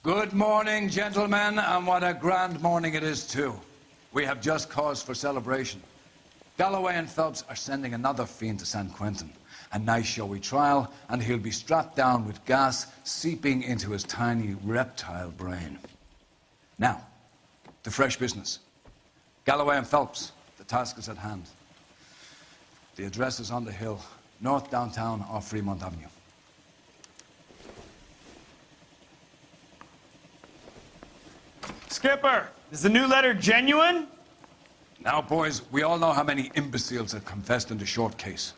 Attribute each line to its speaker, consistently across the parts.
Speaker 1: Good morning, gentlemen, and what a grand morning it is, too. We have just cause for celebration. Galloway and Phelps are sending another fiend to San Quentin. A nice showy trial, and he'll be strapped down with gas seeping into his tiny reptile brain. Now, to fresh business. Galloway and Phelps, the task is at hand. The address is on the hill, north downtown off Fremont Avenue.
Speaker 2: Skipper, is the new letter genuine?
Speaker 1: Now, boys, we all know how many imbeciles have confessed in the short case.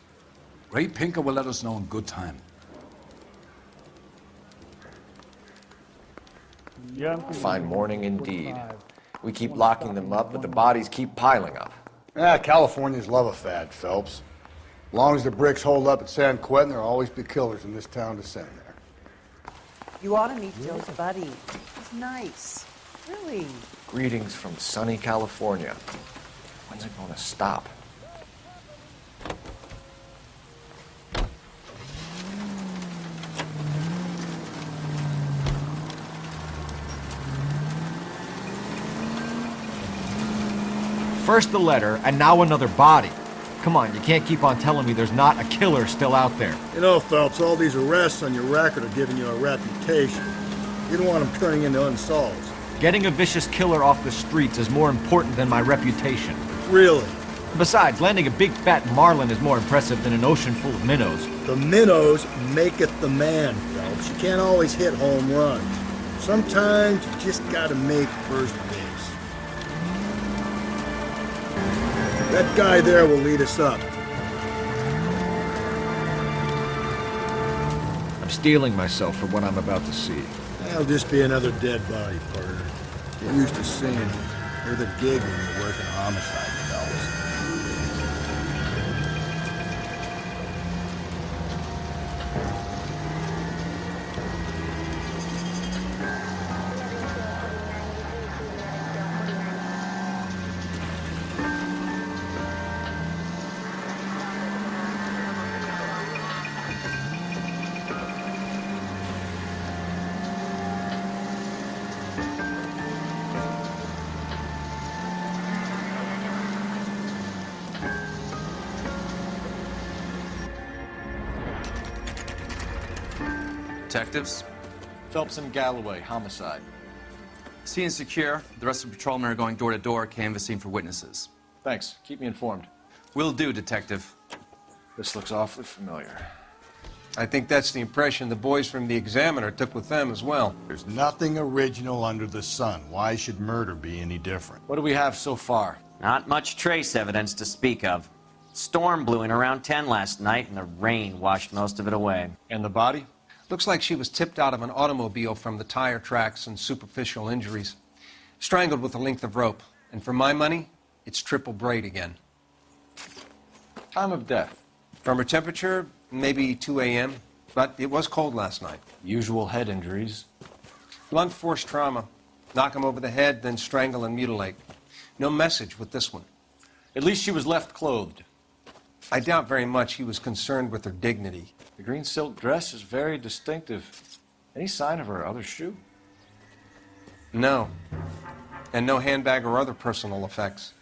Speaker 1: Ray Pinker will let us know in good time.
Speaker 3: Fine morning indeed. We keep locking them up, but the bodies keep piling up.
Speaker 4: Californians love a fad, Phelps. As long as the bricks hold up at San Quentin, there'll always be killers in this town to send there.
Speaker 5: You ought to meet Joe's buddy. He's nice. Really.
Speaker 3: Greetings from sunny California. When's it going to stop? First the letter, and now another body. Come on, you can't keep on telling me there's not a killer still out there.
Speaker 4: You know, Phelps, all these arrests on your record are giving you a reputation. You don't want them turning into unsolved.
Speaker 3: Getting a vicious killer off the streets is more important than my reputation.
Speaker 4: Really?
Speaker 3: Besides, landing a big fat marlin is more impressive than an ocean full of minnows.
Speaker 4: The minnows maketh the man, Phelps. You can't always hit home runs. Sometimes you just gotta make first base. That guy there will lead us up.
Speaker 3: I'm steeling myself for what I'm about to see.
Speaker 4: That'll just be another dead body, partner. Get used to seeing you. You're the gig when you're working homicide, fellas.
Speaker 6: Detectives?
Speaker 3: Phelps and Galloway, homicide.
Speaker 6: Scene is secure. The rest of the patrolmen are going door to door, canvassing for witnesses.
Speaker 3: Thanks. Keep me informed.
Speaker 6: Will do, Detective.
Speaker 3: This looks awfully familiar.
Speaker 7: I think that's the impression the boys from the Examiner took with them as well.
Speaker 4: There's nothing original under the sun. Why should murder be any different?
Speaker 3: What do we have so far?
Speaker 8: Not much trace evidence to speak of. Storm blew in around 10 last night, and the rain washed most of it away.
Speaker 3: And the body?
Speaker 7: Looks like she was tipped out of an automobile from the tire tracks and superficial injuries. Strangled with a length of rope. And for my money, it's triple braid again.
Speaker 3: Time of death?
Speaker 7: From her temperature, maybe 2 a.m., but it was cold last night.
Speaker 3: Usual head injuries?
Speaker 7: Blunt force trauma. Knock him over the head, then strangle and mutilate. No message with this one.
Speaker 3: At least she was left clothed.
Speaker 7: I doubt very much he was concerned with her dignity.
Speaker 3: The green silk dress is very distinctive. Any sign of her other shoe?
Speaker 7: No. And no handbag or other personal effects.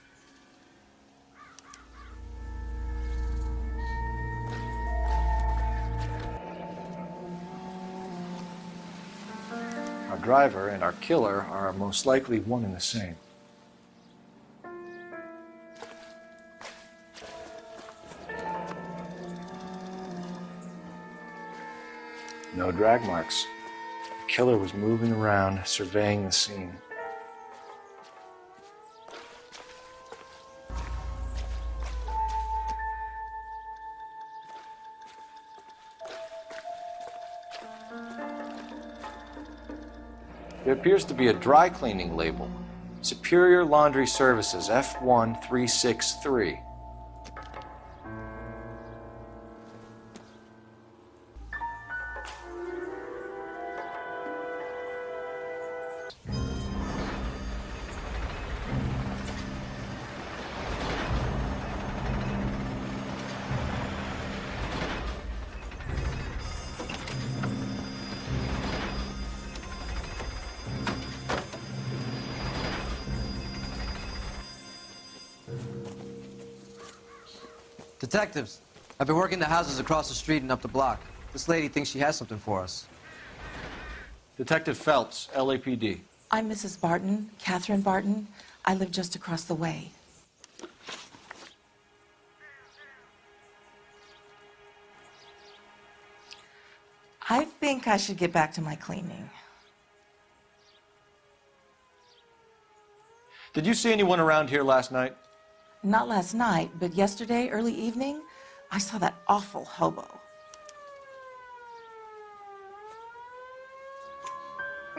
Speaker 3: Our driver and our killer are most likely one and the same. No drag marks. The killer was moving around, surveying the scene. There appears to be a dry cleaning label. Superior Laundry Services, F1363.
Speaker 6: Detectives, I've been working the houses across the street and up the block. This lady thinks she has something for us.
Speaker 3: Detective Phelps, LAPD.
Speaker 9: I'm Mrs. Barton, Catherine Barton. I live just across the way. I think I should get back to my cleaning.
Speaker 3: Did you see anyone around here last night?
Speaker 9: Not last night, but yesterday, early evening, I saw that awful hobo.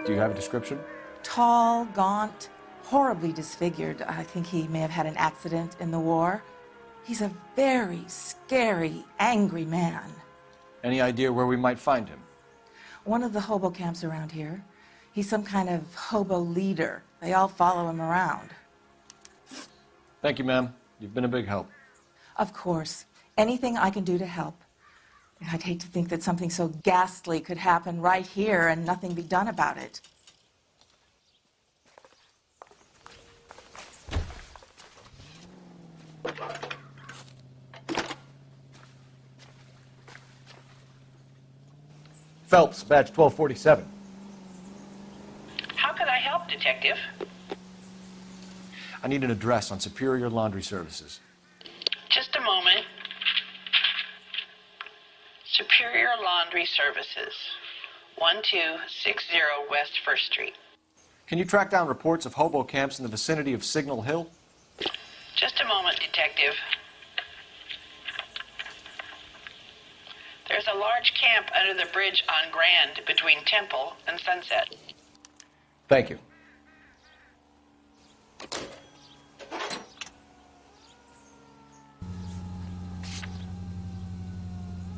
Speaker 3: Do you have a description?
Speaker 9: Tall, gaunt, horribly disfigured. I think he may have had an accident in the war. He's a very scary, angry man.
Speaker 3: Any idea where we might find him?
Speaker 9: One of the hobo camps around here. He's some kind of hobo leader. They all follow him around.
Speaker 3: Thank you, ma'am. You've been a big help.
Speaker 9: Of course. Anything I can do to help. I'd hate to think that something so ghastly could happen right here and nothing be done about it.
Speaker 3: Phelps, badge 1247.
Speaker 10: How can I help, Detective?
Speaker 3: I need an address on Superior Laundry Services.
Speaker 10: Just a moment. Superior Laundry Services, 1260 West 1st Street.
Speaker 3: Can you track down reports of hobo camps in the vicinity of Signal Hill?
Speaker 10: Just a moment, Detective. There's a large camp under the bridge on Grand between Temple and Sunset.
Speaker 3: Thank you.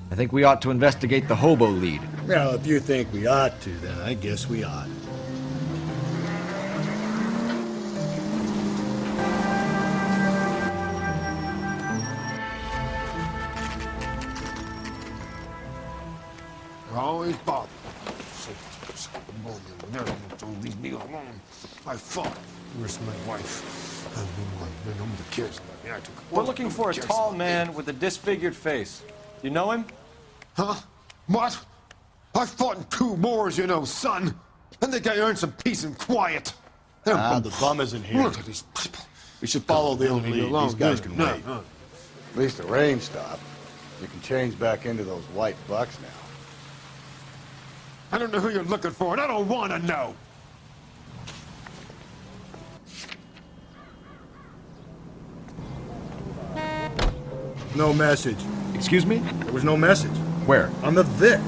Speaker 3: I think we ought to investigate the hobo lead.
Speaker 4: Well, if you think we ought to, then I guess we ought.
Speaker 11: Always bother. Don't leave me alone. I fought. Where's my wife? I'm the kids.
Speaker 3: We're looking for a tall man with a disfigured face. You know him?
Speaker 11: Huh? What? I fought in 2 wars, you know, son. I think I earned some peace and quiet.
Speaker 4: The bum isn't here.
Speaker 11: Look at these people.
Speaker 4: We should follow the lead. These guys can wait.
Speaker 11: No.
Speaker 12: At least the rain stopped. You can change back into those white bucks now.
Speaker 11: I don't know who you're looking for, and I don't want to know.
Speaker 4: No message.
Speaker 3: Excuse me?
Speaker 4: There was no message.
Speaker 3: Where?
Speaker 4: On the Vic.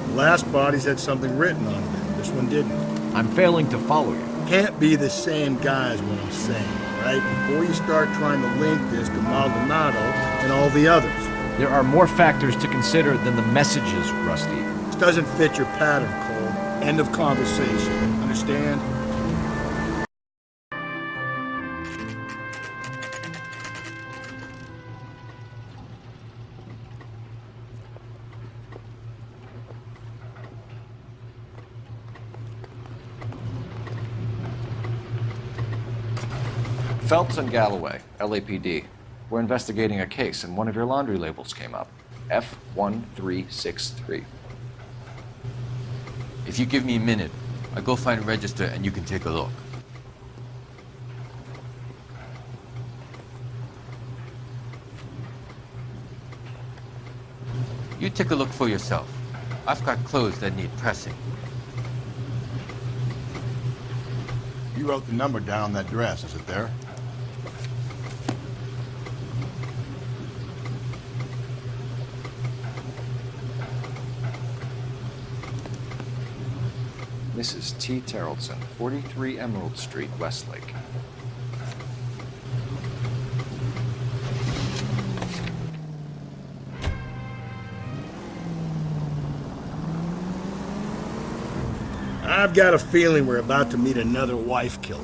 Speaker 4: The last bodies had something written on them. This one didn't.
Speaker 3: I'm failing to follow you.
Speaker 4: Can't be the same guy is what I'm saying, right? Before you start trying to link this to Maldonado and all the others.
Speaker 3: There are more factors to consider than the messages, Rusty.
Speaker 4: This doesn't fit your pattern, Cole. End of conversation. Understand?
Speaker 3: Phelps and Galloway, LAPD. We're investigating a case, and one of your laundry labels came up. F1363.
Speaker 13: If you give me a minute, I'll go find a register and you can take a look. You take a look for yourself. I've got clothes that need pressing.
Speaker 12: You wrote the number down on that dress, is it there?
Speaker 3: Mrs. T. Terrellson, 43 Emerald Street, Westlake.
Speaker 4: I've got a feeling we're about to meet another wife killer.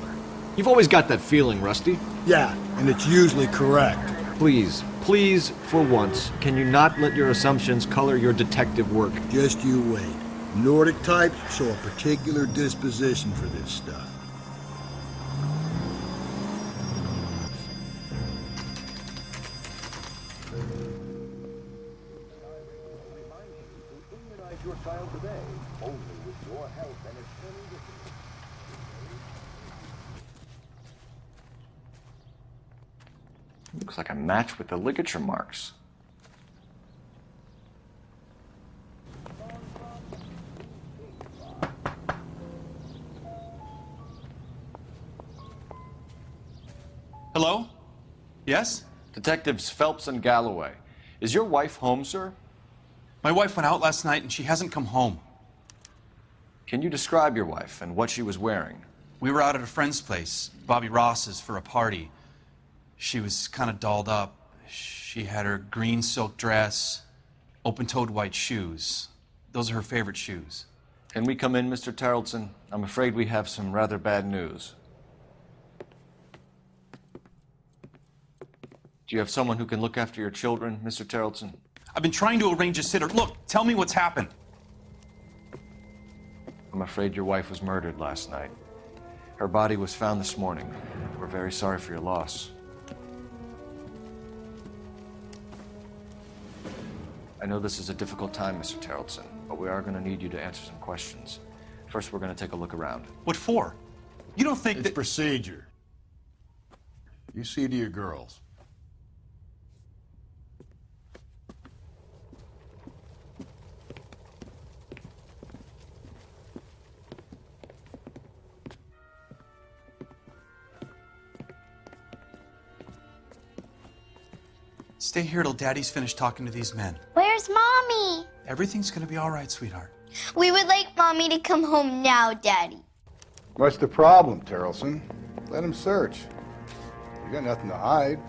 Speaker 3: You've always got that feeling, Rusty.
Speaker 4: Yeah, and it's usually correct.
Speaker 3: Please, please, for once, can you not let your assumptions color your detective work?
Speaker 4: Just you wait. Nordic types show a particular disposition for this stuff.
Speaker 12: your child today, only with your help and attorney.
Speaker 3: Looks like a match with the ligature marks.
Speaker 6: Hello? Yes?
Speaker 3: Detectives Phelps and Galloway. Is your wife home, sir?
Speaker 6: My wife went out last night and she hasn't come home.
Speaker 3: Can you describe your wife and what she was wearing?
Speaker 6: We were out at a friend's place, Bobby Ross's, for a party. She was kind of dolled up. She had her green silk dress, open-toed white shoes. Those are her favorite shoes.
Speaker 3: Can we come in, Mr. Tarleton? I'm afraid we have some rather bad news. Do you have someone who can look after your children, Mr. Tarleton?
Speaker 6: I've been trying to arrange a sitter. Look, tell me what's happened.
Speaker 3: I'm afraid your wife was murdered last night. Her body was found this morning. We're very sorry for your loss. I know this is a difficult time, Mr. Tarleton, but we are going to need you to answer some questions. First, we're going to take a look around.
Speaker 6: What for? You don't think
Speaker 12: It's procedure. You see to your girls.
Speaker 6: Stay here till Daddy's finished talking to these men.
Speaker 14: Where's Mommy?
Speaker 6: Everything's gonna be all right, sweetheart.
Speaker 14: We would like Mommy to come home now, Daddy.
Speaker 12: What's the problem, Tarleton? Let him search. You got nothing to hide.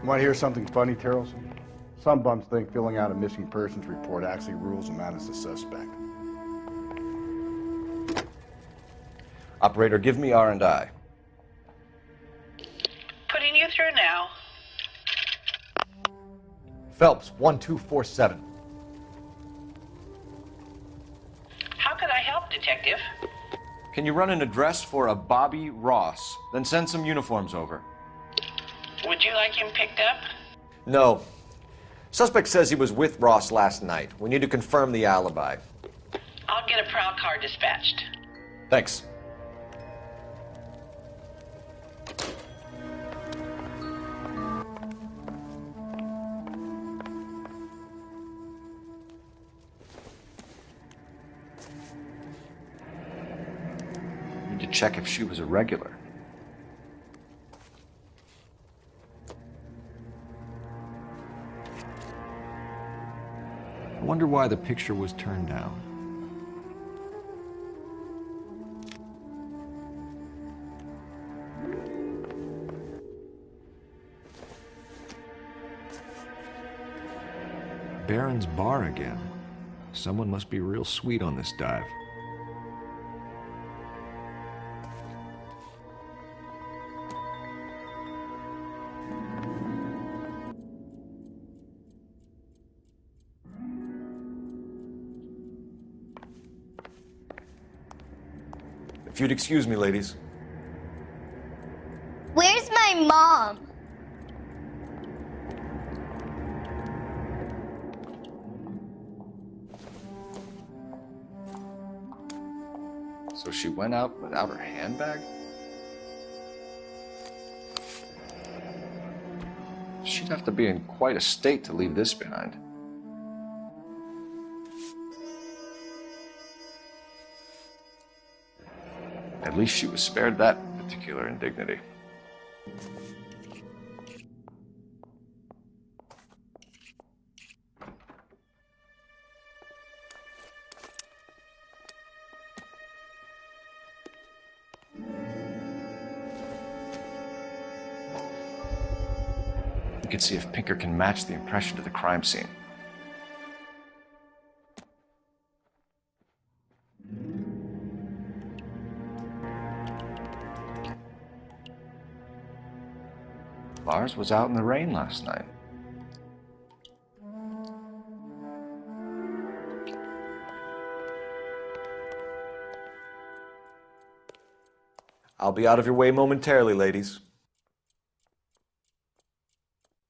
Speaker 12: Want to hear something funny, Tarleton? Some bums think filling out a missing persons report actually rules him out as a suspect.
Speaker 3: Operator, give me R&I.
Speaker 10: Putting you through now.
Speaker 3: Phelps, 1247.
Speaker 10: How could I help, Detective?
Speaker 3: Can you run an address for a Bobby Ross? Then send some uniforms over.
Speaker 10: Would you like him picked up?
Speaker 3: No. Suspect says he was with Ross last night. We need to confirm the alibi.
Speaker 10: I'll get a prowl car dispatched.
Speaker 3: Thanks. Need to check if she was a regular. I wonder why the picture was turned down. Baron's bar again. Someone must be real sweet on this dive. If you'd excuse me, ladies.
Speaker 14: Where's my mom?
Speaker 3: So she went out without her handbag? She'd have to be in quite a state to leave this behind. At least she was spared that particular indignity. We can see if Pinker can match the impression to the crime scene. Lars was out in the rain last night. I'll be out of your way momentarily, ladies.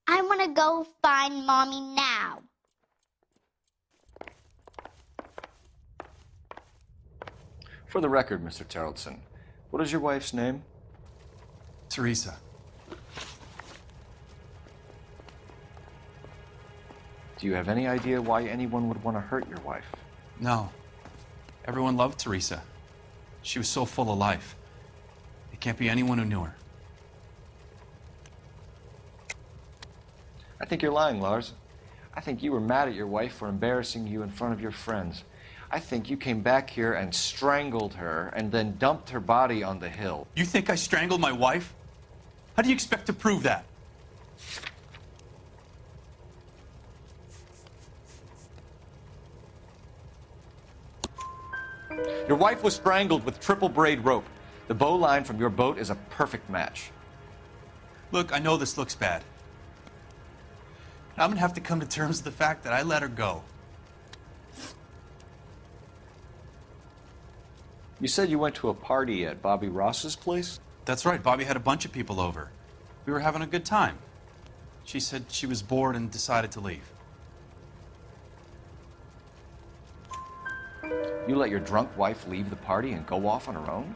Speaker 14: I want to go find Mommy now.
Speaker 3: For the record, Mr. Terrellson, what is your wife's name?
Speaker 6: Teresa.
Speaker 3: Do you have any idea why anyone would want to hurt your wife?
Speaker 6: No. Everyone loved Teresa. She was so full of life. It can't be anyone who knew her.
Speaker 3: I think you're lying, Lars. I think you were mad at your wife for embarrassing you in front of your friends. I think you came back here and strangled her and then dumped her body on the hill.
Speaker 6: You think I strangled my wife? How do you expect to prove that?
Speaker 3: Your wife was strangled with triple braid rope. The bow line from your boat is a perfect match.
Speaker 6: Look, I know this looks bad. I'm gonna have to come to terms with the fact that I let her go.
Speaker 3: You said you went to a party at Bobby Ross's place?
Speaker 6: That's right, Bobby had a bunch of people over. We were having a good time. She said she was bored and decided to leave.
Speaker 3: You let your drunk wife leave the party and go off on her own?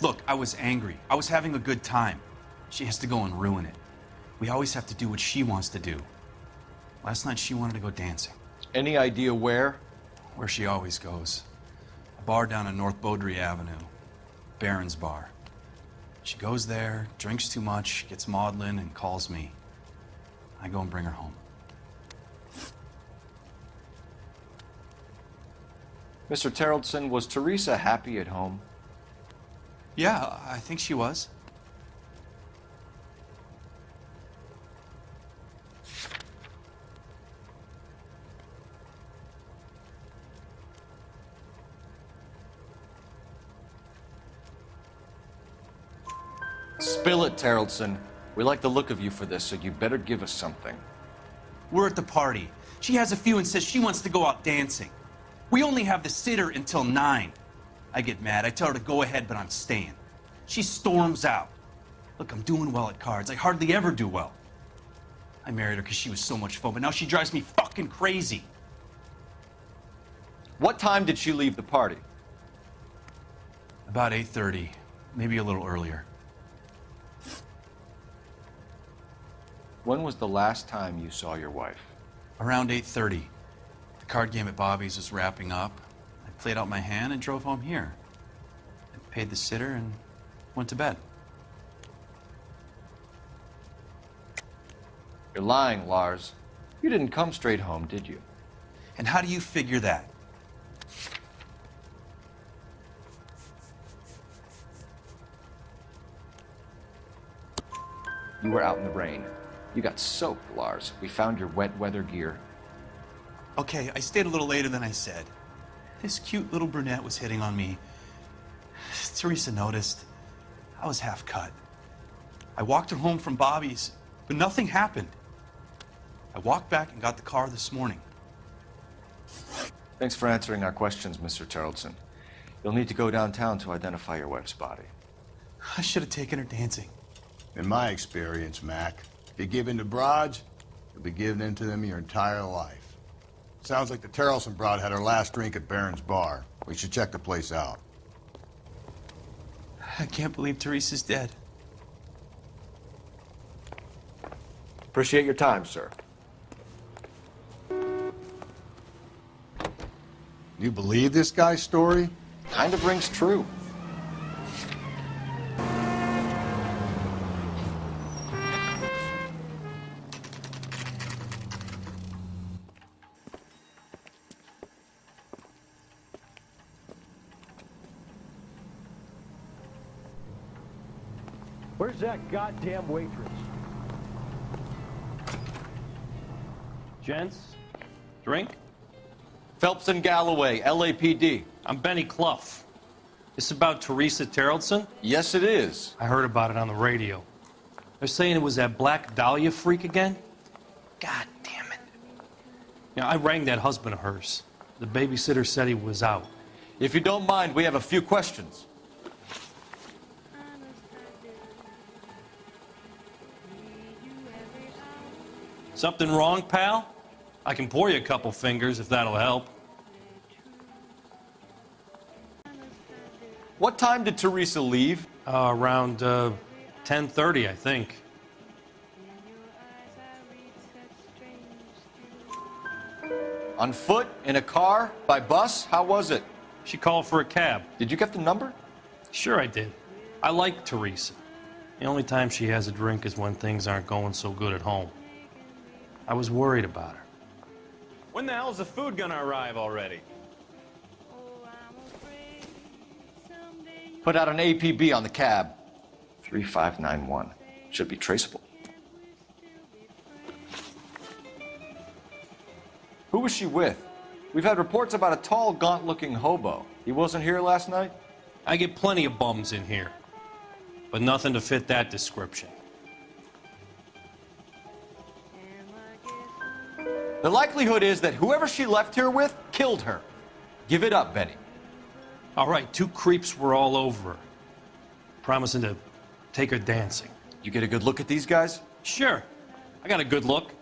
Speaker 6: Look, I was angry. I was having a good time. She has to go and ruin it. We always have to do what she wants to do. Last night she wanted to go dancing.
Speaker 3: Any idea where?
Speaker 6: Where she always goes. A bar down on North Beaudry Avenue. Barron's Bar. She goes there, drinks too much, gets maudlin, and calls me. I go and bring her home.
Speaker 3: Mr. Terrellson, was Teresa happy at home?
Speaker 6: Yeah, I think she was.
Speaker 3: Spill it, Terrellson. We like the look of you for this, so you better give us something.
Speaker 6: We're at the party. She has a few and says she wants to go out dancing. We only have the sitter until 9. I get mad. I tell her to go ahead, but I'm staying. She storms out. Look, I'm doing well at cards. I hardly ever do well. I married her because she was so much fun, but now she drives me fucking crazy.
Speaker 3: What time did she leave the party?
Speaker 6: About 8:30, maybe a little earlier.
Speaker 3: When was the last time you saw your wife?
Speaker 6: Around 8:30. The card game at Bobby's was wrapping up. I played out my hand and drove home here. I paid the sitter and went to bed.
Speaker 3: You're lying, Lars. You didn't come straight home, did you?
Speaker 6: And how do you figure that?
Speaker 3: You were out in the rain. You got soaked, Lars. We found your wet weather gear.
Speaker 6: Okay, I stayed a little later than I said. This cute little brunette was hitting on me. Teresa noticed. I was half cut. I walked her home from Bobby's, but nothing happened. I walked back and got the car this morning.
Speaker 3: Thanks for answering our questions, Mr. Terrellson. You'll need to go downtown to identify your wife's body.
Speaker 6: I should have taken her dancing.
Speaker 4: In my experience, Mac, if you give in to broads, you'll be giving in to them your entire life. Sounds like the Terrellson broad had her last drink at Barron's Bar. We should check the place out.
Speaker 6: I can't believe Teresa's dead.
Speaker 3: Appreciate your time, sir.
Speaker 4: You believe this guy's story?
Speaker 3: Kind of rings true.
Speaker 15: Where's that goddamn waitress? Gents, drink?
Speaker 3: Phelps and Galloway, LAPD.
Speaker 15: I'm Benny Clough. This about Teresa Terrellson?
Speaker 3: Yes, it is.
Speaker 15: I heard about it on the radio. They're saying it was that Black Dahlia freak again? God damn it. You know, I rang that husband of hers. The babysitter said he was out.
Speaker 3: If you don't mind, we have a few questions.
Speaker 15: Something wrong, pal? I can pour you a couple fingers if that'll help.
Speaker 3: What time did Teresa leave?
Speaker 15: Around 10:30, I think.
Speaker 3: On foot? In a car? By bus? How was it?
Speaker 15: She called for a cab.
Speaker 3: Did you get the number?
Speaker 15: Sure I did. I like Teresa. The only time she has a drink is when things aren't going so good at home. I was worried about her.
Speaker 2: When the hell's the food gonna arrive already?
Speaker 3: Put out an APB on the cab. 3591. Should be traceable. Who was she with? We've had reports about a tall, gaunt-looking hobo. He wasn't here last night?
Speaker 15: I get plenty of bums in here, but nothing to fit that description.
Speaker 3: The likelihood is that whoever she left here with killed her. Give it up, Benny.
Speaker 15: All right, 2 creeps were all over her, promising to take her dancing.
Speaker 3: You get a good look at these guys?
Speaker 15: Sure. I got a good look.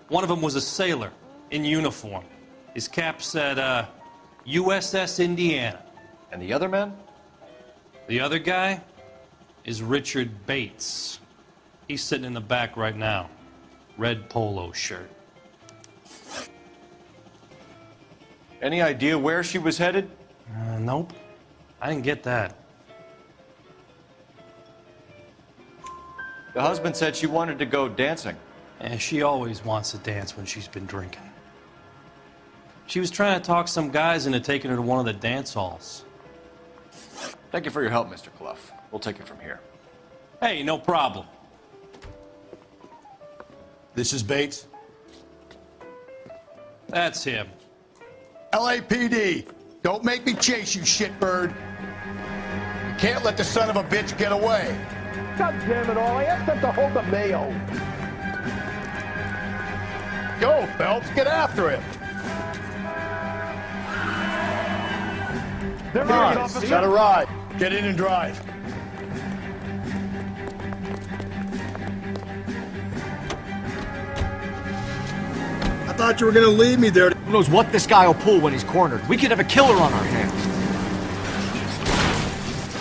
Speaker 15: One of them was a sailor in uniform. His cap said, USS Indiana.
Speaker 3: And the other man?
Speaker 15: The other guy is Richard Bates. He's sitting in the back right now. Red polo shirt.
Speaker 3: Any idea where she was headed?
Speaker 15: Nope. I didn't get that.
Speaker 3: The husband said she wanted to go dancing.
Speaker 15: And she always wants to dance when she's been drinking. She was trying to talk some guys into taking her to one of the dance halls.
Speaker 3: Thank you for your help, Mr. Clough. We'll take it from here.
Speaker 15: Hey, no problem.
Speaker 4: This is Bates.
Speaker 15: That's him.
Speaker 4: LAPD, don't make me chase you, shitbird. You can't let the son of a bitch get away.
Speaker 11: God damn it all, I asked them to hold the mail.
Speaker 4: Go, Phelps, get after him.
Speaker 11: Come
Speaker 4: on,
Speaker 11: officer.
Speaker 4: got a ride. Get in and drive.
Speaker 16: I thought you were gonna leave me there.
Speaker 17: Who knows what this guy will pull when he's cornered? We could have a killer on our hands.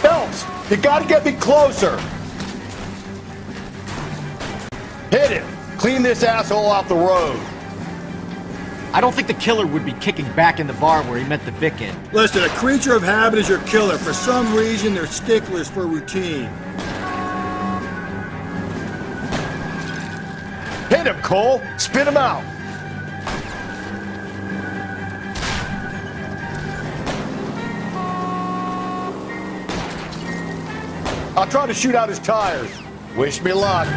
Speaker 4: Phelps, you gotta get me closer. Hit him. Clean this asshole off the road.
Speaker 17: I don't think the killer would be kicking back in the bar where he met the Vic in.
Speaker 16: Listen, a creature of habit is your killer. For some reason, they're sticklers for routine.
Speaker 4: Hit him, Cole. Spit him out. I'll try to shoot out his tires. Wish me luck.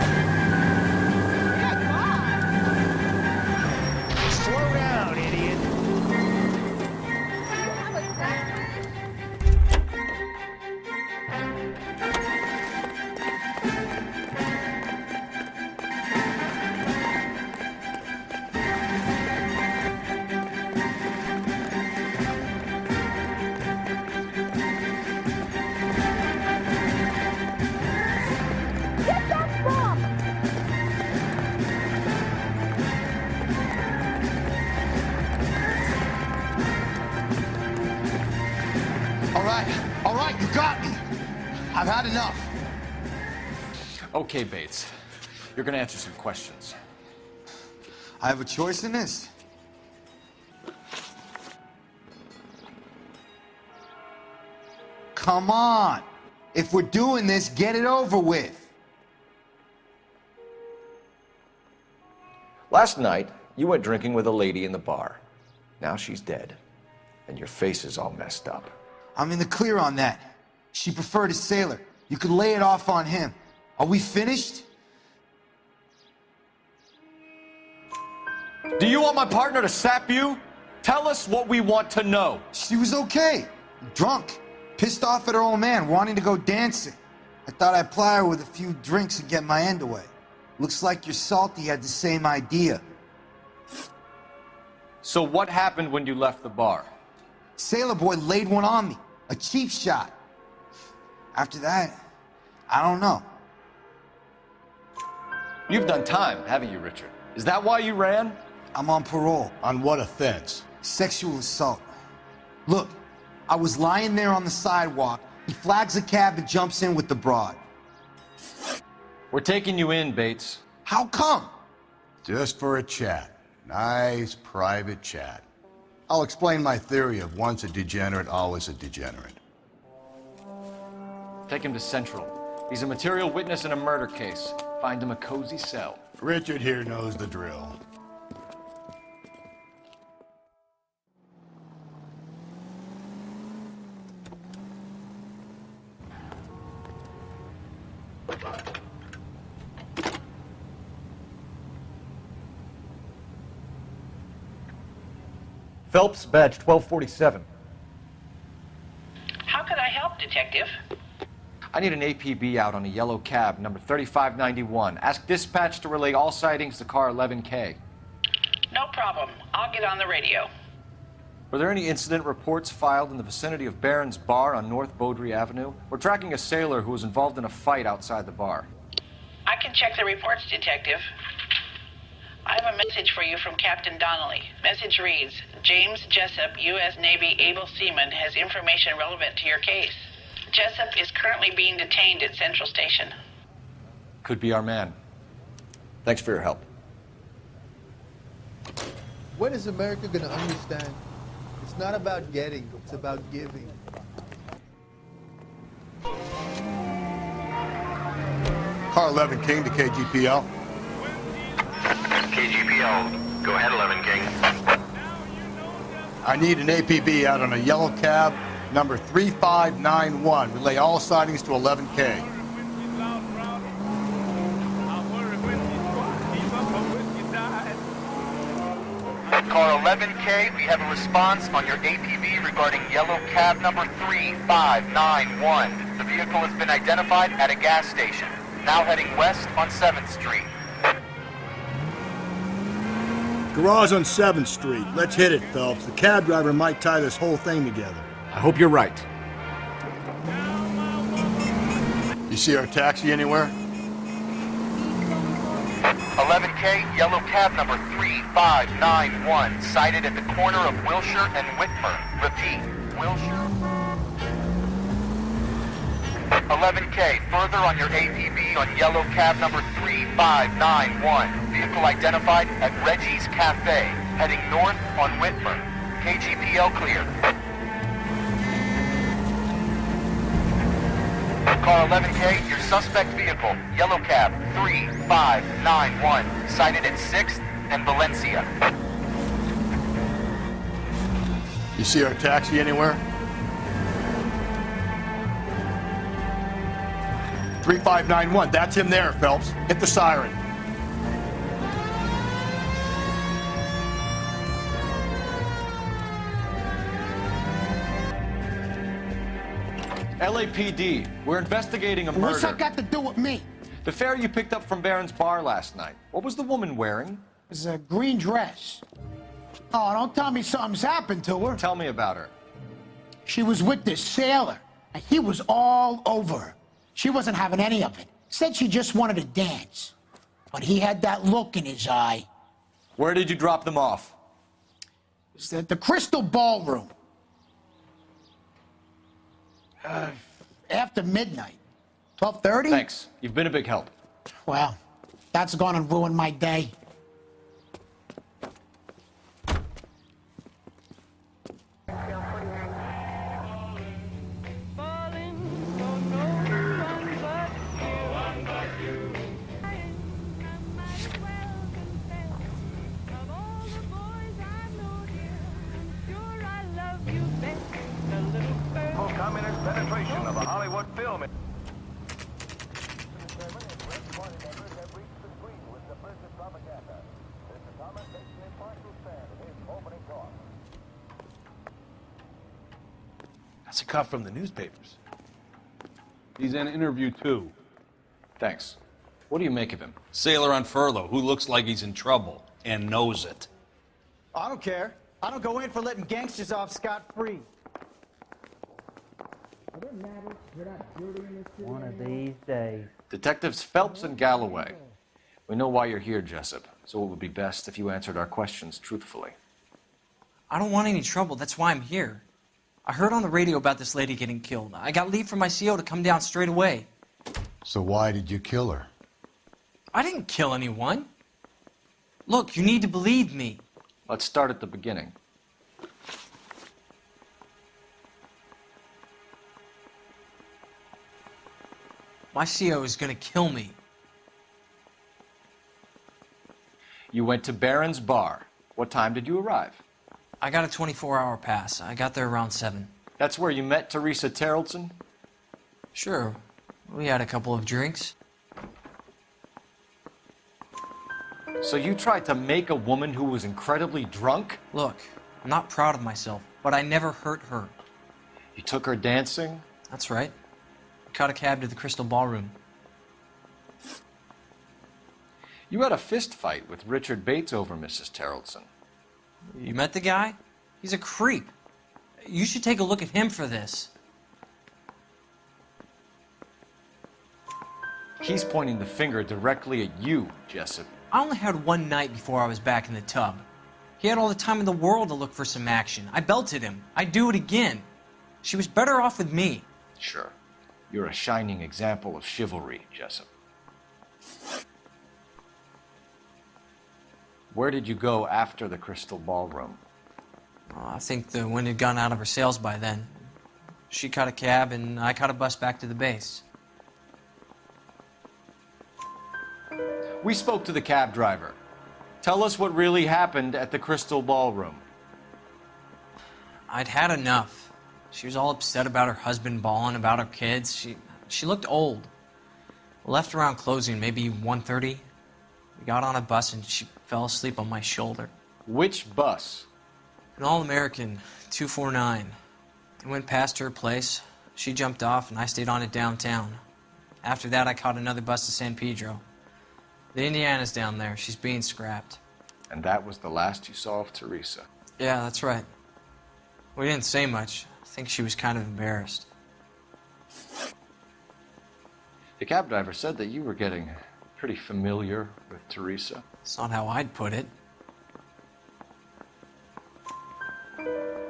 Speaker 11: Slow down, idiot.
Speaker 4: All right, you got me. I've had enough.
Speaker 3: Okay, Bates. You're gonna answer some questions.
Speaker 18: I have a choice in this. Come on. If we're doing this, get it over with.
Speaker 3: Last night, you went drinking with a lady in the bar. Now she's dead, and your face is all messed up.
Speaker 18: I'm in the clear on that. She preferred a sailor. You could lay it off on him. Are we finished?
Speaker 3: Do you want my partner to sap you? Tell us what we want to know.
Speaker 18: She was okay. Drunk. Pissed off at her old man, wanting to go dancing. I thought I'd ply her with a few drinks and get my end away. Looks like your Salty had the same idea.
Speaker 3: So what happened when you left the bar?
Speaker 18: Sailor boy laid one on me. A cheap shot. After that, I don't know.
Speaker 3: You've done time, haven't you, Richard? Is that why you ran?
Speaker 18: I'm on parole.
Speaker 4: On what offense?
Speaker 18: Sexual assault. Look, I was lying there on the sidewalk, He flags a cab and jumps in with the broad.
Speaker 3: We're taking you in, Bates.
Speaker 18: How come?
Speaker 4: Just for a chat. Nice private chat. I'll explain my theory of once a degenerate, always a degenerate.
Speaker 17: Take him to Central. He's a material witness in a murder case. Find him a cozy cell.
Speaker 4: Richard here knows the drill.
Speaker 17: Phelps, badge 1247.
Speaker 10: How could I help, Detective?
Speaker 3: I need an APB out on a yellow cab, number 3591. Ask dispatch to relay all sightings to car 11K.
Speaker 10: No problem. I'll get on the radio.
Speaker 3: Were there any incident reports filed in the vicinity of Barron's Bar on North Beaudry Avenue? We're tracking a sailor who was involved in a fight outside the bar.
Speaker 10: I can check the reports, Detective. I have a message for you from Captain Donnelly. Message reads, James Jessup, U.S. Navy able seaman, has information relevant to your case. Jessup is currently being detained at Central Station.
Speaker 3: Could be our man. Thanks for your help.
Speaker 19: When is America going to understand? It's not about getting, it's about giving.
Speaker 4: Car 11 King to KGPL.
Speaker 20: KGPL, go ahead 11 King.
Speaker 4: I need an APB out on a yellow cab, number 3591. Relay all sightings to 11K.
Speaker 20: Car 11K, we have a response on your APB regarding yellow cab number 3591. The vehicle has been identified at a gas station, now heading west on 7th Street.
Speaker 16: Garage on 7th Street. Let's hit it, Phelps. The cab driver might tie this whole thing together.
Speaker 17: I hope you're right.
Speaker 4: You see our taxi anywhere?
Speaker 20: 11K, yellow cab number 3591, sighted at the corner of Wilshire and Whitmer. Repeat, Wilshire. 11K, further on your APB on yellow cab number 3591. Vehicle identified at Reggie's Cafe, heading north on Whitmer. KGPL clear. Car 11K, your suspect vehicle, yellow cab 3591, sighted at 6th and Valencia.
Speaker 4: You see our taxi anywhere? 3591, that's him there, Phelps. Hit the siren.
Speaker 3: LAPD, we're investigating a murder.
Speaker 18: What's that got to do with me?
Speaker 3: The fare you picked up from Barron's Bar last night. What was the woman wearing?
Speaker 18: It was a green dress. Oh, don't tell me something's happened to her.
Speaker 3: Tell me about her.
Speaker 18: She was with this sailor, and he was all over her. She wasn't having any of it. Said she just wanted to dance. But he had that look in his eye.
Speaker 3: Where did you drop them off?
Speaker 18: It was at the Crystal Ballroom. After midnight. 12:30?
Speaker 3: Thanks. You've been a big help.
Speaker 18: Well, that's gonna ruin my day.
Speaker 20: Communist penetration of a Hollywood film.
Speaker 21: That's a cut from the newspapers.
Speaker 22: He's in interview too.
Speaker 3: Thanks. What do you make of him?
Speaker 22: Sailor on furlough who looks like he's in trouble and knows it.
Speaker 23: I don't care. I don't go in for letting gangsters off scot-free.
Speaker 5: One of these days.
Speaker 3: Detectives Phelps and Galloway. We know why you're here, Jessup, so it would be best if you answered our questions truthfully.
Speaker 24: I don't want any trouble. That's why I'm here.
Speaker 1: I heard on the radio about this lady getting killed. I got leave from my CO to come down straight away.
Speaker 4: So why did you kill her?
Speaker 1: I didn't kill anyone. Look, you need to believe me.
Speaker 3: Let's start at the beginning.
Speaker 1: My CO is gonna kill me.
Speaker 3: You went to Barron's Bar. What time did you arrive?
Speaker 1: I got a 24-hour pass. I got there around 7.
Speaker 3: That's where you met Teresa Terrelson?
Speaker 1: Sure. We had a couple of drinks.
Speaker 3: So you tried to make a woman who was incredibly drunk?
Speaker 1: Look, I'm not proud of myself, but I never hurt her.
Speaker 3: You took her dancing?
Speaker 1: That's right. I caught a cab to the Crystal Ballroom.
Speaker 3: You had a fist fight with Richard Bates over Mrs. Terrelson.
Speaker 1: You met the guy? He's a creep. You should take a look at him for this.
Speaker 3: He's pointing the finger directly at you, Jessup.
Speaker 1: I only had one night before I was back in the tub. He had all the time in the world to look for some action. I belted him. I'd do it again. She was better off with me.
Speaker 3: Sure. You're a shining example of chivalry, Jessup. Where did you go after the Crystal Ballroom?
Speaker 1: I think the wind had gone out of her sails by then. She caught a cab, and I caught a bus back to the base.
Speaker 3: We spoke to the cab driver. Tell us what really happened at the Crystal Ballroom.
Speaker 1: I'd had enough. She was all upset about her husband bawling about her kids. She looked old. Left around closing, maybe 1:30. We got on a bus and she fell asleep on my shoulder.
Speaker 3: Which bus?
Speaker 1: An All-American, 249. I went past her place. She jumped off and I stayed on it downtown. After that, I caught another bus to San Pedro. The Indiana's down there. She's being scrapped.
Speaker 3: And that was the last you saw of Teresa?
Speaker 1: Yeah, that's right. We didn't say much. I think she was kind of embarrassed.
Speaker 3: The cab driver said that you were getting pretty familiar with Teresa.
Speaker 1: It's not how I'd put it.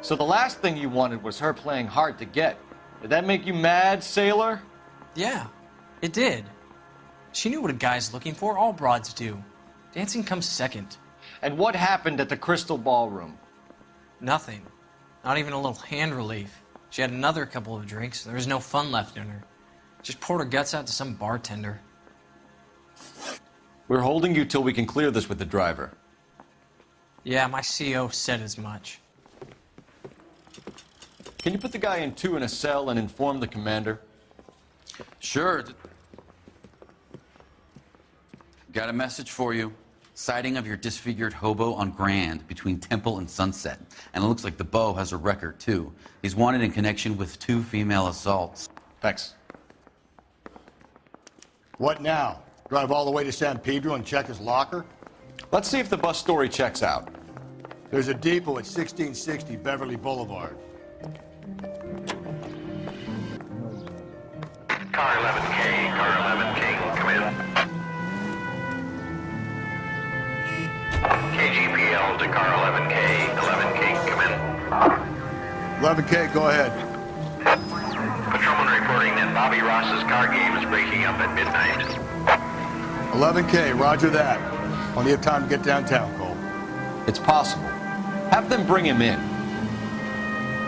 Speaker 3: So the last thing you wanted was her playing hard to get. Did that make you mad, sailor?
Speaker 1: Yeah, it did. She knew what a guy's looking for. All broads do. Dancing comes second.
Speaker 3: And what happened at the Crystal Ballroom?
Speaker 1: Nothing. Not even a little hand relief. She had another couple of drinks. There was no fun left in her. Just poured her guts out to some bartender.
Speaker 3: We're holding you till we can clear this with the driver.
Speaker 1: Yeah, my CO said as much.
Speaker 3: Can you put the guy in 2 in a cell and inform the commander?
Speaker 13: Sure. Got a message for you. Sighting of your disfigured hobo on Grand between Temple and Sunset. And it looks like the beau has a record, too. He's wanted in connection with 2 female assaults.
Speaker 3: Thanks.
Speaker 4: What now? Drive all the way to San Pedro and check his locker?
Speaker 3: Let's see if the bus story checks out.
Speaker 4: There's a depot at 1660 Beverly Boulevard.
Speaker 20: Car 11K, come in. KGPL to car 11K, come in.
Speaker 4: 11K, go ahead.
Speaker 20: Patrolman reporting that Bobby Ross's car game is breaking up at midnight.
Speaker 4: 11K, roger that. Only have time to get downtown, Cole.
Speaker 3: It's possible. Have them bring him in.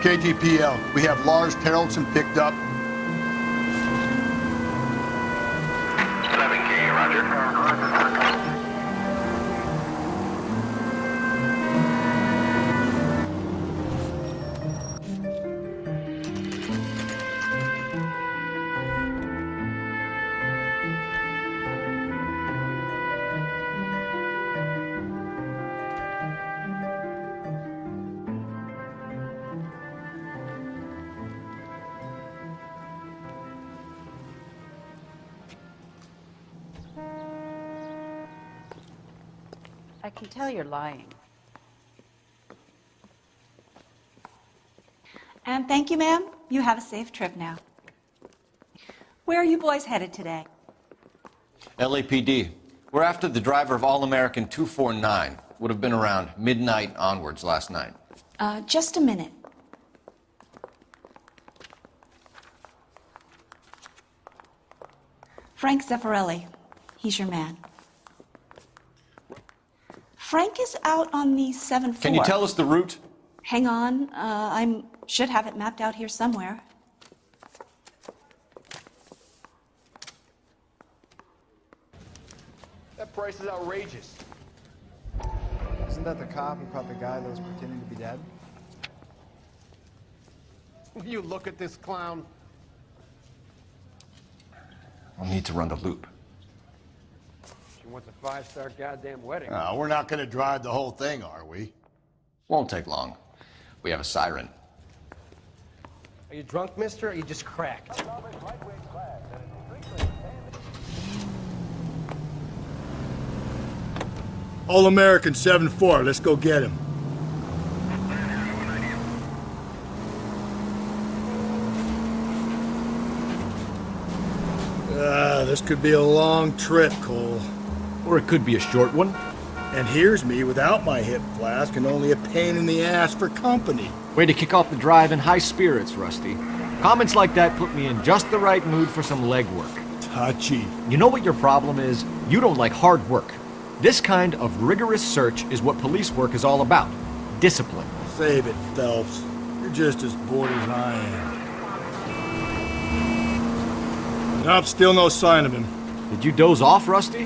Speaker 4: KGPL, we have Lars Terrelson picked up.
Speaker 20: 11K, roger.
Speaker 5: I can tell you're lying.
Speaker 7: And thank you, ma'am. You have a safe trip now. Where are you boys headed today?
Speaker 3: LAPD. We're after the driver of All-American 249. Would have been around midnight onwards last night.
Speaker 7: Just a minute. Frank Zeffirelli. He's your man. Frank is out on the 7th floor.
Speaker 3: Can you tell us the route?
Speaker 7: Hang on. I should have it mapped out here somewhere.
Speaker 11: That price is outrageous.
Speaker 23: Isn't that the cop who caught the guy that was pretending to be dead?
Speaker 11: You look at this clown.
Speaker 3: I'll need to run the loop.
Speaker 8: She wants a 5-star goddamn wedding.
Speaker 4: We're not going to drive the whole thing, are we?
Speaker 3: Won't take long. We have a siren.
Speaker 8: Are you drunk, mister, or are you just cracked?
Speaker 16: All American 7-4. Let's go get him. This could be a long trip, Cole.
Speaker 17: Or it could be a short one.
Speaker 16: And here's me without my hip flask and only a pain in the ass for company.
Speaker 17: Way to kick off the drive in high spirits, Rusty. Comments like that put me in just the right mood for some legwork.
Speaker 16: Touchy.
Speaker 17: You know what your problem is? You don't like hard work. This kind of rigorous search is what police work is all about. Discipline.
Speaker 16: Save it, Phelps. You're just as bored as I am. Nope, still no sign of him.
Speaker 17: Did you doze off, Rusty?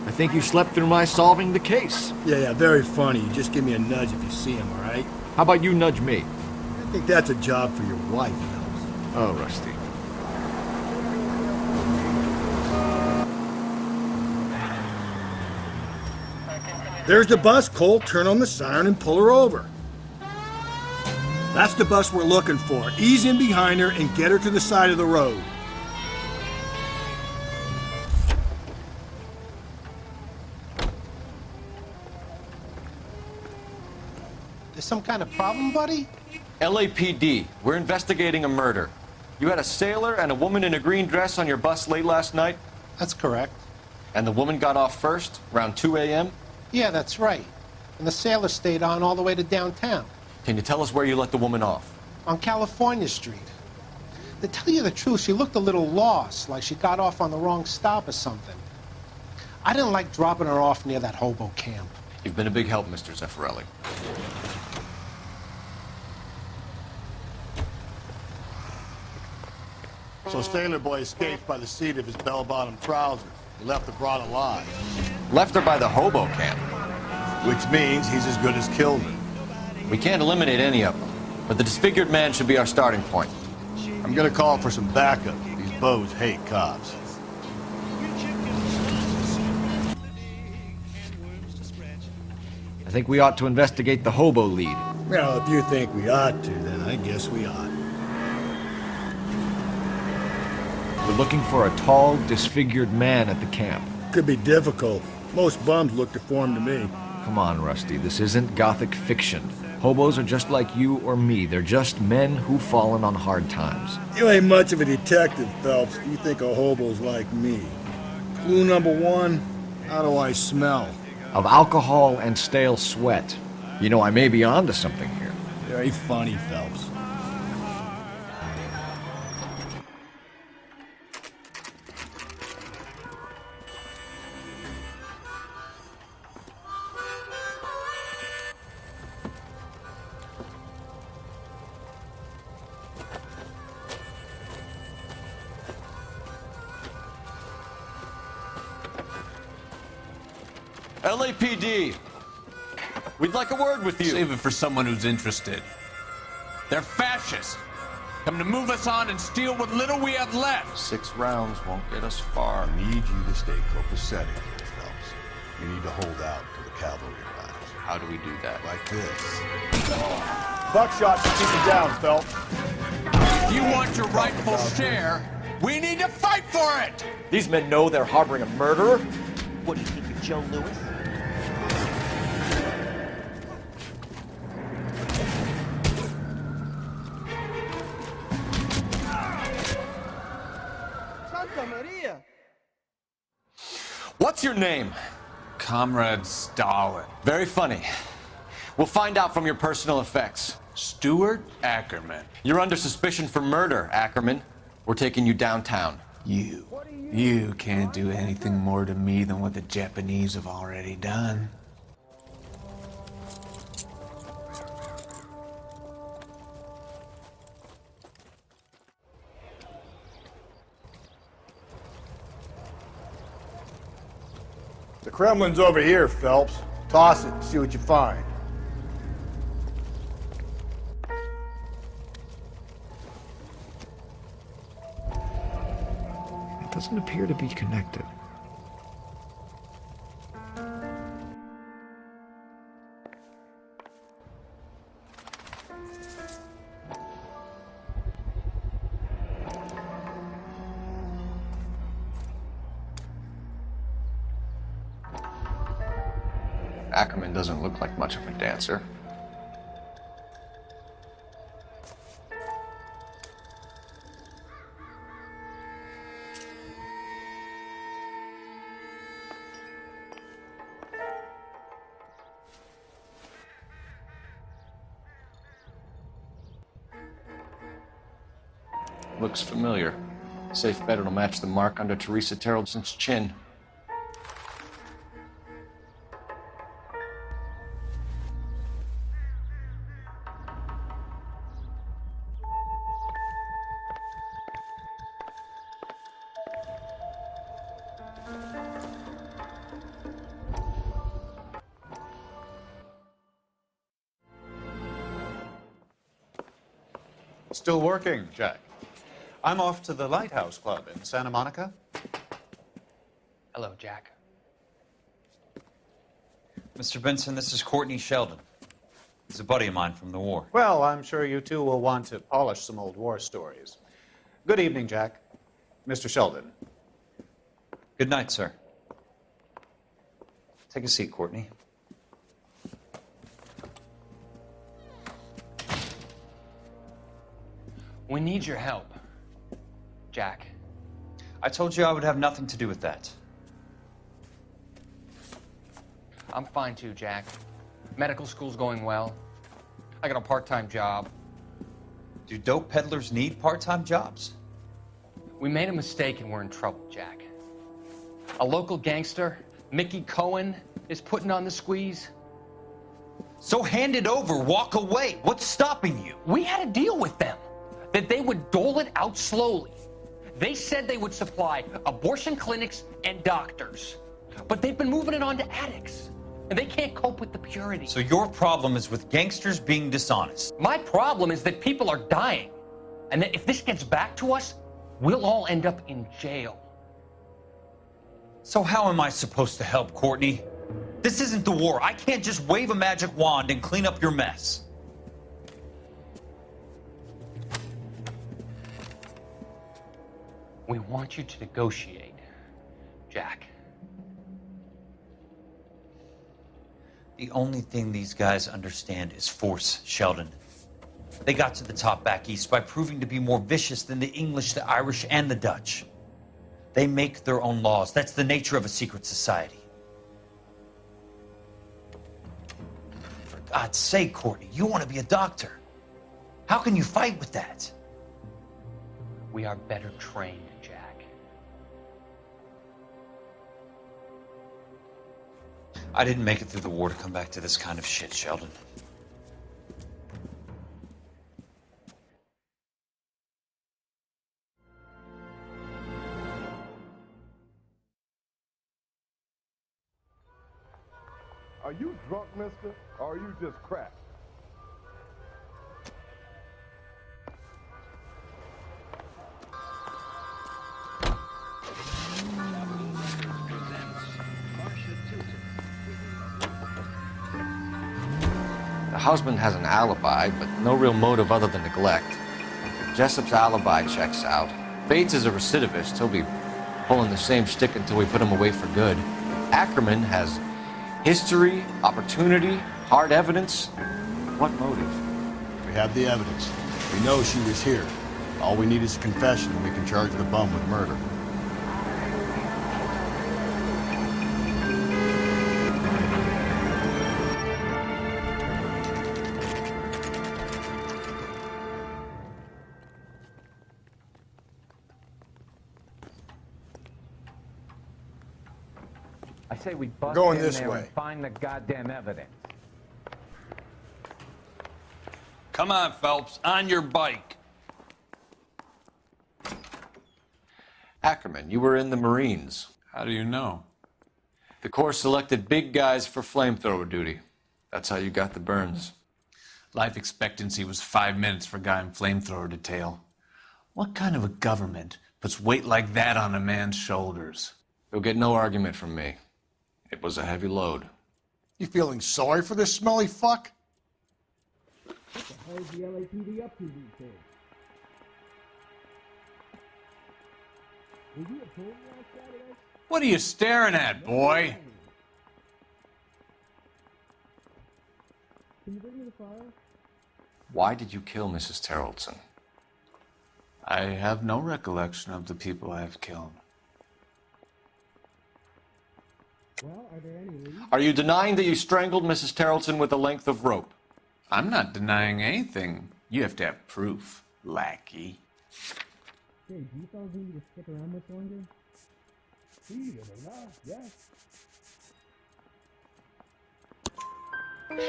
Speaker 17: I think you slept through my solving the case.
Speaker 16: Yeah, very funny. Just give me a nudge if you see him, all right?
Speaker 17: How about you nudge me?
Speaker 16: I think that's a job for your wife, Phelps.
Speaker 17: Oh, Rusty.
Speaker 16: There's the bus, Cole. Turn on the siren and pull her over. That's the bus we're looking for. Ease in behind her and get her to the side of the road.
Speaker 8: There's some kind of problem, buddy?
Speaker 3: LAPD. We're investigating a murder. You had a sailor and a woman in a green dress on your bus late last night?
Speaker 8: That's correct.
Speaker 3: And the woman got off first, around 2 a.m.?
Speaker 8: Yeah, that's right. And the sailor stayed on all the way to downtown.
Speaker 3: Can you tell us where you let the woman off?
Speaker 8: On California Street. To tell you the truth, she looked a little lost, like she got off on the wrong stop or something. I didn't like dropping her off near that hobo camp.
Speaker 3: You've been a big help, Mr. Zeffirelli.
Speaker 4: So Sailor Boy escaped by the seat of his bell-bottom trousers. He left the broad alive.
Speaker 3: Left her by the hobo camp.
Speaker 4: Which means he's as good as killed her.
Speaker 3: We can't eliminate any of them, but the disfigured man should be our starting point.
Speaker 4: I'm gonna call for some backup. These bows hate cops.
Speaker 17: I think we ought to investigate the hobo lead.
Speaker 16: Well, if you think we ought to, then I guess we ought.
Speaker 17: We're looking for a tall, disfigured man at the camp.
Speaker 16: Could be difficult. Most bums look deformed to me.
Speaker 17: Come on, Rusty. This isn't gothic fiction. Hobos are just like you or me. They're just men who've fallen on hard times.
Speaker 16: You ain't much of a detective, Phelps. You think a hobo's like me. Clue number one, how do I smell?
Speaker 17: Of alcohol and stale sweat. You know, I may be onto something here.
Speaker 16: Very funny, Phelps.
Speaker 3: LAPD, we'd like a word with you.
Speaker 22: Save it for someone who's interested. They're fascists. Come to move us on and steal what little we have left.
Speaker 3: 6 rounds won't get us far.
Speaker 4: I need you to stay copacetic here, Phelps. You need to hold out till the cavalry arrives.
Speaker 3: How do we do that?
Speaker 4: Like this.
Speaker 16: Buckshot to keep him down, Phelps.
Speaker 22: If you want your rightful share, we need to fight for it!
Speaker 3: These men know they're harboring a murderer?
Speaker 5: What do you think of Joe Louis?
Speaker 19: Santa Maria!
Speaker 3: What's your name?
Speaker 22: Comrade Stalin.
Speaker 3: Very funny. We'll find out from your personal effects.
Speaker 22: Stuart Ackerman.
Speaker 3: You're under suspicion for murder, Ackerman. We're taking you downtown.
Speaker 21: You can't do anything more to me than what the Japanese have already done.
Speaker 4: The Kremlin's over here, Phelps. Toss it, see what you find.
Speaker 17: It doesn't appear to be connected.
Speaker 3: Ackerman doesn't look like much of a dancer. Looks familiar. Safe bet it'll match the mark under Teresa Terrelson's chin.
Speaker 9: Still working, Jack. I'm off to the Lighthouse Club in Santa Monica.
Speaker 12: Hello, Jack.
Speaker 13: Mr. Benson, this is Courtney Sheldon. He's a buddy of mine from the war.
Speaker 9: Well, I'm sure you two will want to polish some old war stories. Good evening, Jack. Mr. Sheldon.
Speaker 13: Good night, sir. Take a seat, Courtney.
Speaker 12: We need your help, Jack.
Speaker 13: I told you I would have nothing to do with that.
Speaker 12: I'm fine too, Jack. Medical school's going well. I got a part-time job.
Speaker 13: Do dope peddlers need part-time jobs?
Speaker 12: We made a mistake and we're in trouble, Jack. A local gangster, Mickey Cohen, is putting on the squeeze.
Speaker 13: So hand it over, walk away. What's stopping you?
Speaker 12: We had a deal with them that they would dole it out slowly. They said they would supply abortion clinics and doctors, but they've been moving it on to addicts, and they can't cope with the purity.
Speaker 13: So your problem is with gangsters being dishonest?
Speaker 12: My problem is that people are dying, and that if this gets back to us, we'll all end up in jail.
Speaker 13: So how am I supposed to help, Courtney? This isn't the war. I can't just wave a magic wand and clean up your mess.
Speaker 12: We want you to negotiate, Jack.
Speaker 13: The only thing these guys understand is force, Sheldon. They got to the top back east by proving to be more vicious than the English, the Irish, and the Dutch. They make their own laws. That's the nature of a secret society. For God's sake, Courtney, you want to be a doctor. How can you fight with that?
Speaker 12: We are better trained, Jack.
Speaker 13: I didn't make it through the war to come back to this kind of shit, Sheldon.
Speaker 11: Are you drunk, mister? Or are you just cracked?
Speaker 3: The husband has an alibi, but no real motive other than neglect. Jessup's alibi checks out. Bates is a recidivist. He'll be pulling the same stick until we put him away for good. Ackerman has history, opportunity, hard evidence. What motive?
Speaker 4: We have the evidence. We know she was here. All we need is a confession, and we can charge the bum with murder.
Speaker 2: I say we bust
Speaker 4: Going
Speaker 2: in
Speaker 4: this
Speaker 2: there
Speaker 4: way.
Speaker 2: and find the goddamn evidence.
Speaker 22: Come on, Phelps, on your bike.
Speaker 3: Ackerman, you were in the Marines.
Speaker 22: How do you know?
Speaker 3: The Corps selected big guys for flamethrower duty. That's how you got the burns.
Speaker 22: Life expectancy was 5 minutes for a guy in flamethrower detail. What kind of a government puts weight like that on a man's shoulders?
Speaker 3: You'll get no argument from me. It was a heavy load.
Speaker 4: You feeling sorry for this smelly fuck?
Speaker 6: What the hell is the LAPD up to these days? Were you at home last Saturday?
Speaker 22: What are you staring at, boy?
Speaker 6: Can you bring me the file?
Speaker 3: Why did you kill Mrs. Terrelson?
Speaker 22: I have no recollection of the people I have killed.
Speaker 6: Well, are there any leads?
Speaker 3: Are you denying that you strangled Mrs. Terrelson with a length of rope?
Speaker 22: I'm not denying anything. You have to have proof, lackey.
Speaker 6: Hey, do you fellas need me to stick around much longer? Yes.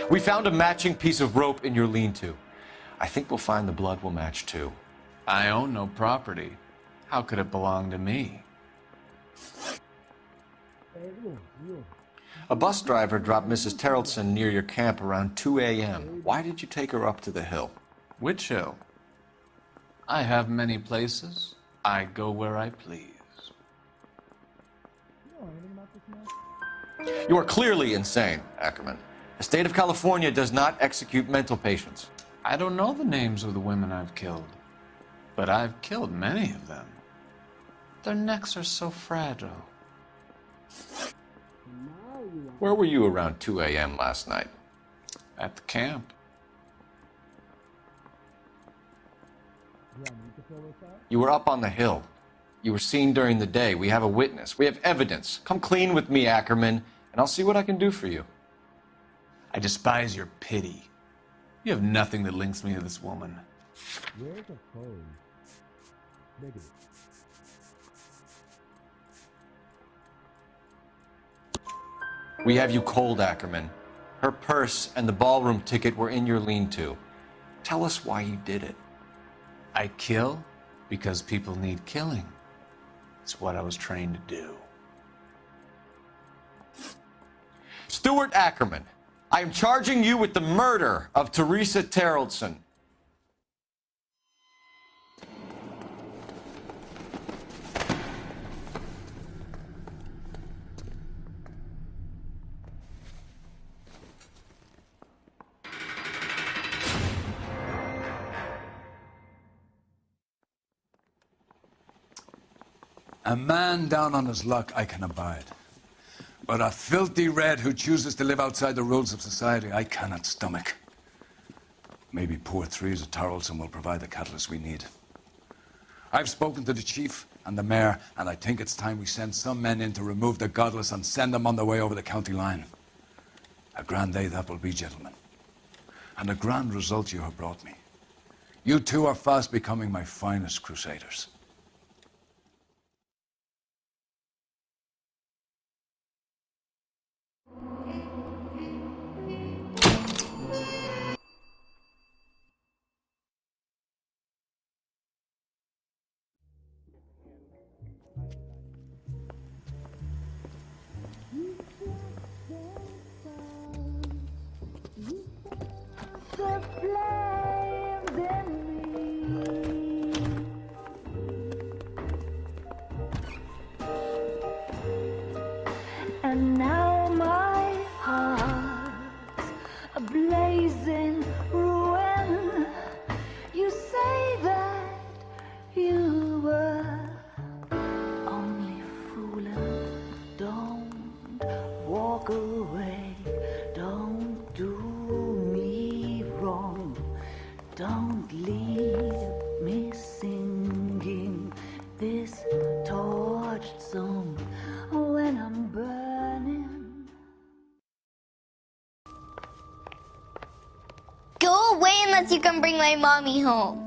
Speaker 3: We found a matching piece of rope in your lean-to. I think we'll find the blood will match too.
Speaker 22: I own no property. How could it belong to me?
Speaker 3: A bus driver dropped Mrs. Terrelson near your camp around 2 a.m. Why did you take her up to the hill?
Speaker 22: Which hill? I have many places. I go where I please.
Speaker 3: You are clearly insane, Ackerman. The state of California does not execute mental patients.
Speaker 22: I don't know the names of the women I've killed, but I've killed many of them. Their necks are so fragile.
Speaker 3: Where were you around 2 a.m. last night?
Speaker 22: At the camp.
Speaker 3: You were up on the hill. You were seen during the day. We have a witness. We have evidence. Come clean with me, Ackerman, and I'll see what I can do for you.
Speaker 22: I despise your pity. You have nothing that links me to this woman.
Speaker 6: Where's the phone? Negative.
Speaker 3: We have you cold, Ackerman. Her purse and the ballroom ticket were in your lean-to. Tell us why you did it.
Speaker 22: I kill because people need killing. It's what I was trained to do.
Speaker 3: Stuart Ackerman, I am charging you with the murder of Teresa Terrelson.
Speaker 14: A man down on his luck I can abide. But a filthy red who chooses to live outside the rules of society, I cannot stomach. Maybe poor Teresa Terrelson will provide the catalyst we need. I've spoken to the chief and the mayor, and I think it's time we send some men in to remove the godless and send them on their way over the county line. A grand day that will be, gentlemen. And a grand result you have brought me. You two are fast becoming my finest crusaders.
Speaker 24: And now my heart's a blazing ruin. You say that you were only fooling. Don't walk away. Don't do me wrong. Don't leave me singing this torched song when I'm burning.
Speaker 25: Go away unless you can bring my mommy home.